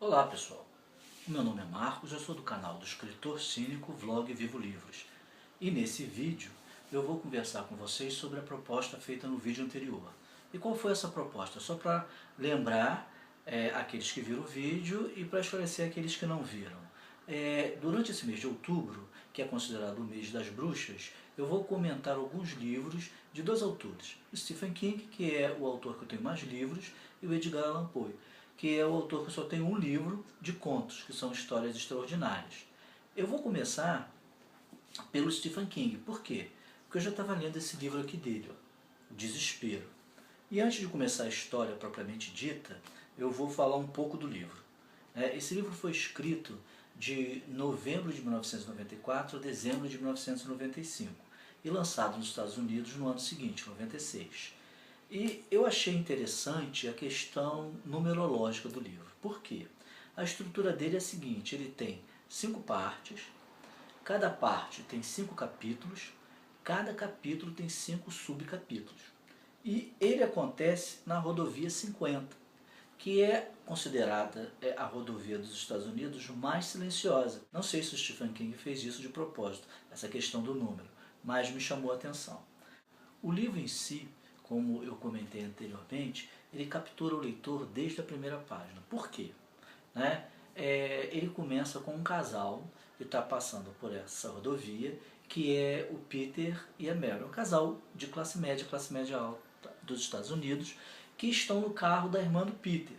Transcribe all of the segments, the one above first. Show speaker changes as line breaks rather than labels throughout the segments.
Olá pessoal, meu nome é Marcos, eu sou do canal do escritor cínico Vlog Vivo Livros. E nesse vídeo eu vou conversar com vocês sobre a proposta feita no vídeo anterior. E qual foi essa proposta? Só para lembrar aqueles que viram o vídeo e para esclarecer aqueles que não viram. Durante esse mês de outubro, que é considerado o mês das bruxas, eu vou comentar alguns livros de dois autores. O Stephen King, que é o autor que eu tenho mais livros, e o Edgar Allan Poe, que é o autor que só tem um livro de contos, que são histórias extraordinárias. Eu vou começar pelo Stephen King. Por quê? Porque eu já estava lendo esse livro aqui dele, ó, O Desespero. E antes de começar a história propriamente dita, eu vou falar um pouco do livro. Esse livro foi escrito de novembro de 1994 a dezembro de 1995 e lançado nos Estados Unidos no ano seguinte, 96. E eu achei interessante a questão numerológica do livro. Por quê? A estrutura dele é a seguinte: ele tem 5 partes, cada parte tem 5 capítulos, cada capítulo tem 5 subcapítulos. E ele acontece na rodovia 50, que é considerada a rodovia dos Estados Unidos mais silenciosa. Não sei se o Stephen King fez isso de propósito, essa questão do número, mas me chamou a atenção. O livro em si, como eu comentei anteriormente, ele captura o leitor desde a primeira página. Por quê? Ele começa com um casal que está passando por essa rodovia, que é o Peter e a Mary, um casal de classe média alta dos Estados Unidos, que estão no carro da irmã do Peter.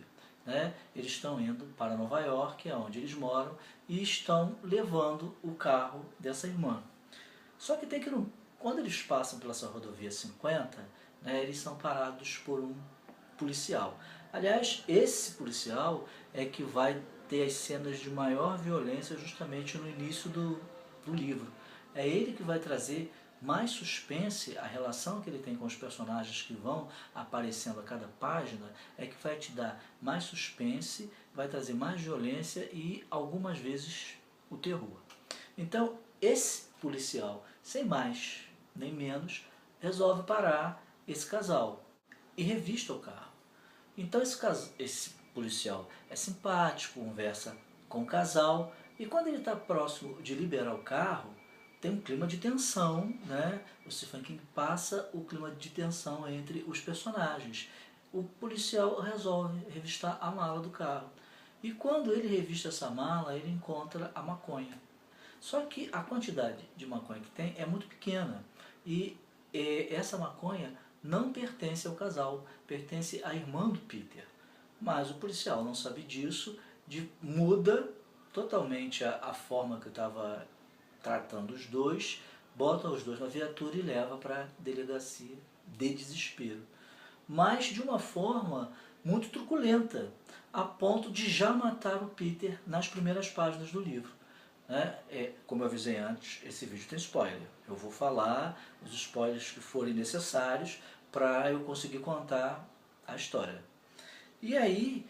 Eles estão indo para Nova York, é onde eles moram, e estão levando o carro dessa irmã. Só que tem que, quando eles passam pela essa rodovia 50, eles são parados por um policial. Aliás, esse policial é que vai ter as cenas de maior violência justamente no início do livro. É ele que vai trazer mais suspense. A relação que ele tem com os personagens que vão aparecendo a cada página é que vai te dar mais suspense, vai trazer mais violência e algumas vezes o terror. Então, esse policial, sem mais nem menos, resolve parar esse casal e revista o carro. Então esse policial é simpático, conversa com o casal, e quando ele está próximo de liberar o carro, tem um clima de tensão, O Stephen King passa o clima de tensão entre os personagens. O policial resolve revistar a mala do carro. E quando ele revista essa mala, ele encontra a maconha. Só que a quantidade de maconha que tem é muito pequena. E essa maconha não pertence ao casal, pertence à irmã do Peter. Mas o policial não sabe disso, muda totalmente a forma que estava tratando os dois, bota os dois na viatura e leva para a delegacia de desespero. Mas de uma forma muito truculenta, a ponto de já matar o Peter nas primeiras páginas do livro. Como eu avisei antes, esse vídeo tem spoiler. Eu vou falar os spoilers que forem necessários para eu conseguir contar a história. E aí,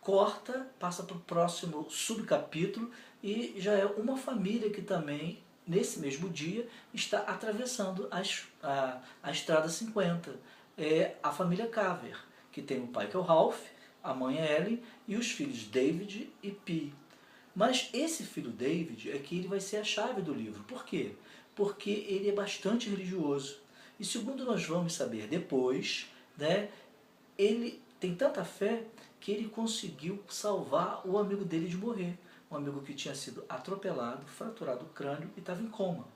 corta, passa para o próximo subcapítulo e já é uma família que também, nesse mesmo dia, está atravessando a Estrada 50. É a família Carver, que tem o pai que é o Ralph, a mãe é Ellen e os filhos David e Pi. Mas esse filho David é que ele vai ser a chave do livro. Por quê? Porque ele é bastante religioso. E segundo nós vamos saber depois, ele tem tanta fé que ele conseguiu salvar o amigo dele de morrer. Um amigo que tinha sido atropelado, fraturado o crânio e estava em coma.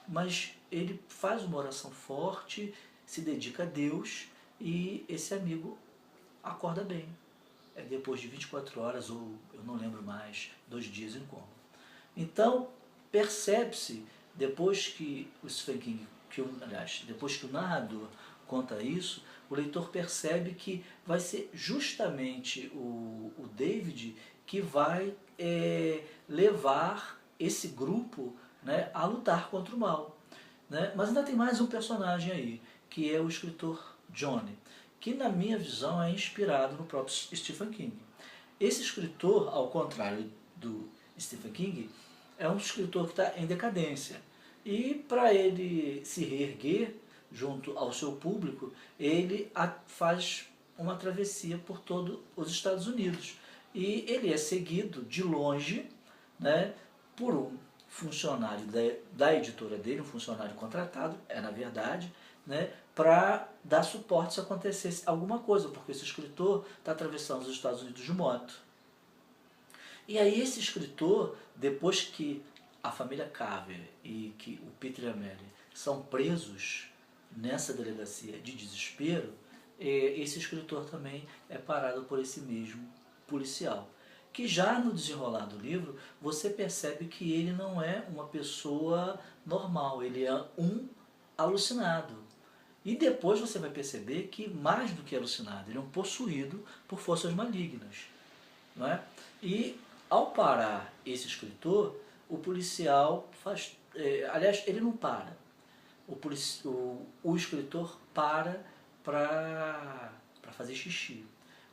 Mas ele faz uma oração forte, se dedica a Deus e esse amigo acorda bem. Depois de 24 horas, ou eu não lembro mais, 2 dias em coma. Então, percebe-se, depois que o Stephen King, depois que o narrador conta isso, o leitor percebe que vai ser justamente o David que vai levar esse grupo a lutar contra o mal. Mas ainda tem mais um personagem aí, que é o escritor Johnny, que na minha visão é inspirado no próprio Stephen King. Esse escritor, ao contrário do Stephen King, é um escritor que está em decadência. E para ele se reerguer junto ao seu público, ele faz uma travessia por todos os Estados Unidos. E ele é seguido de longe, né, por um funcionário da editora dele, um funcionário contratado, na verdade, né, para dar suporte se acontecesse alguma coisa, porque esse escritor está atravessando os Estados Unidos de moto. E aí esse escritor, depois que a família Carver e que o Peter e a Mary são presos nessa delegacia de desespero, esse escritor também é parado por esse mesmo policial. Que já no desenrolar do livro, você percebe que ele não é uma pessoa normal, ele é um alucinado. E depois você vai perceber que, mais do que alucinado, ele é um possuído por forças malignas. Não é? E ao parar esse escritor, o policial faz. Aliás, ele não para. O escritor para fazer xixi.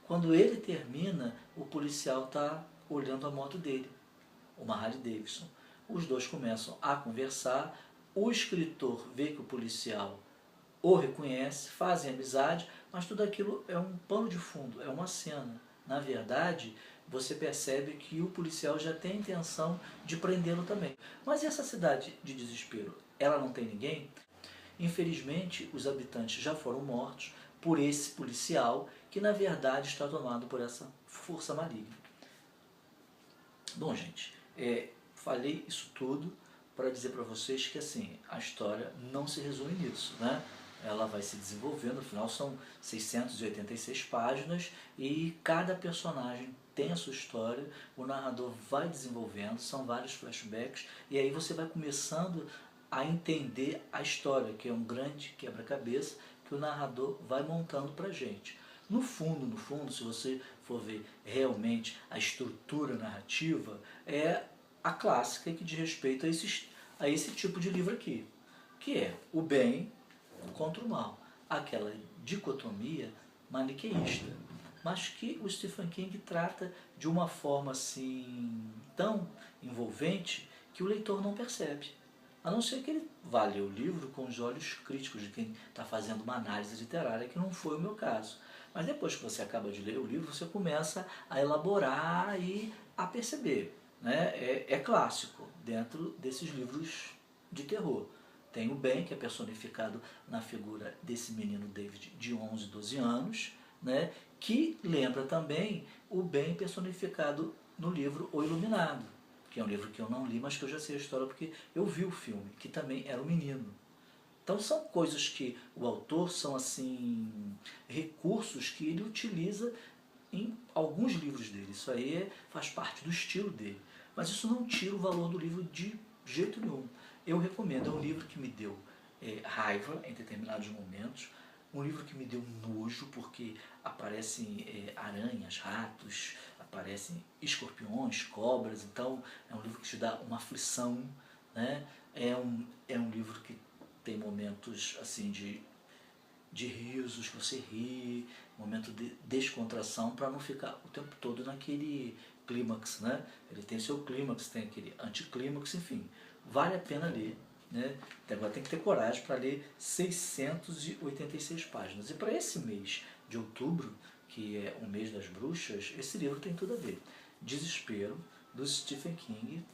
Quando ele termina, o policial está olhando a moto dele, uma Harley Davidson. Os dois começam a conversar, o escritor vê que o policial o reconhece, fazem amizade, mas tudo aquilo é um pano de fundo, é uma cena. Na verdade, você percebe que o policial já tem a intenção de prendê-lo também. Mas e essa cidade de desespero? Ela não tem ninguém? Infelizmente, os habitantes já foram mortos por esse policial que, na verdade, está tomado por essa força maligna. Bom, gente, falei isso tudo para dizer para vocês que assim, a história não se resume nisso, né? Ela vai se desenvolvendo, afinal são 686 páginas e cada personagem tem a sua história, o narrador vai desenvolvendo, são vários flashbacks e aí você vai começando a entender a história, que é um grande quebra-cabeça que o narrador vai montando pra gente. No fundo, se você for ver realmente a estrutura narrativa, é a clássica que diz respeito a esse tipo de livro aqui, que é o bem contra o mal, aquela dicotomia maniqueísta, mas que o Stephen King trata de uma forma assim tão envolvente que o leitor não percebe. A não ser que ele vá ler o livro com os olhos críticos de quem está fazendo uma análise literária, que não foi o meu caso. Mas depois que você acaba de ler o livro, você começa a elaborar e a perceber. Né? É clássico dentro desses livros de terror. Tem o Ben, que é personificado na figura desse menino David de 11, 12 anos, né? Que lembra também o Ben personificado no livro O Iluminado, que é um livro que eu não li, mas que eu já sei a história porque eu vi o filme, que também era um menino. Então são coisas que o autor, são assim, recursos que ele utiliza em alguns livros dele. Isso aí faz parte do estilo dele. Mas isso não tira o valor do livro de jeito nenhum. Eu recomendo, é um livro que me deu raiva em determinados momentos, um livro que me deu nojo, porque aparecem aranhas, ratos, aparecem escorpiões, cobras, então é um livro que te dá uma aflição, né? É um livro que tem momentos assim de risos, que você ri, momento de descontração, para não ficar o tempo todo naquele clímax, né? Ele tem seu clímax, tem aquele anticlímax, enfim, vale a pena ler, né? Agora tem que ter coragem para ler 686 páginas. E para esse mês de outubro, que é o mês das bruxas, esse livro tem tudo a ver. Desespero, do Stephen King.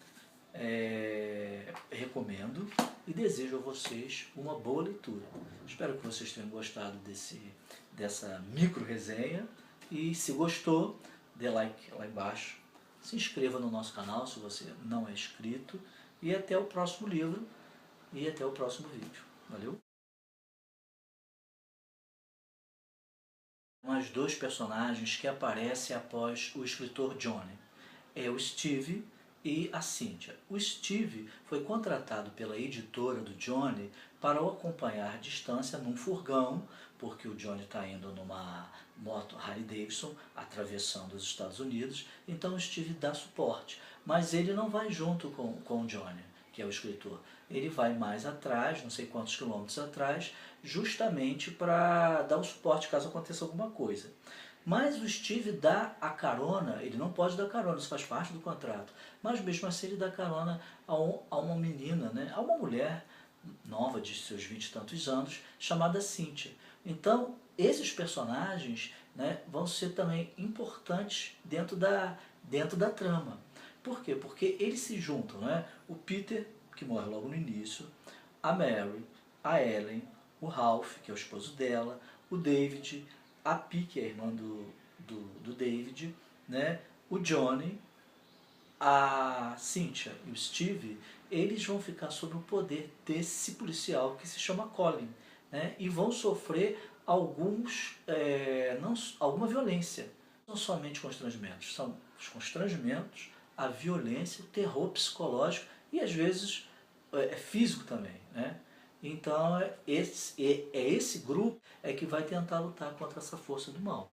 Recomendo e desejo a vocês uma boa leitura. Espero que vocês tenham gostado dessa micro resenha e se gostou, dê like lá embaixo, se inscreva no nosso canal se você não é inscrito e até o próximo livro e até o próximo vídeo. Valeu? Mais dois personagens que aparecem após o escritor Johnny. É o Steve e a Cynthia. O Steve foi contratado pela editora do Johnny para o acompanhar à distância num furgão, porque o Johnny está indo numa moto Harley Davidson, atravessando os Estados Unidos, então o Steve dá suporte. Mas ele não vai junto com o Johnny, que é o escritor. Ele vai mais atrás, não sei quantos quilômetros atrás, justamente para dar o suporte caso aconteça alguma coisa. Mas o Steve dá a carona, ele não pode dar carona, isso faz parte do contrato, mas mesmo assim ele dá carona a uma menina, né? A uma mulher nova de seus 20 e tantos anos, chamada Cynthia. Então, esses personagens né, vão ser também importantes dentro da trama. Por quê? Porque eles se juntam, né? O Peter, que morre logo no início, a Mary, a Ellen, o Ralph, que é o esposo dela, o David, a Pi, que é a irmã do David, né? O Johnny, a Cynthia e o Steve, eles vão ficar sob o poder desse policial que se chama Colin, né? E vão sofrer alguma violência. Não somente constrangimentos, são os constrangimentos, a violência, o terror psicológico e às vezes físico também, né? Então esse grupo que vai tentar lutar contra essa força do mal.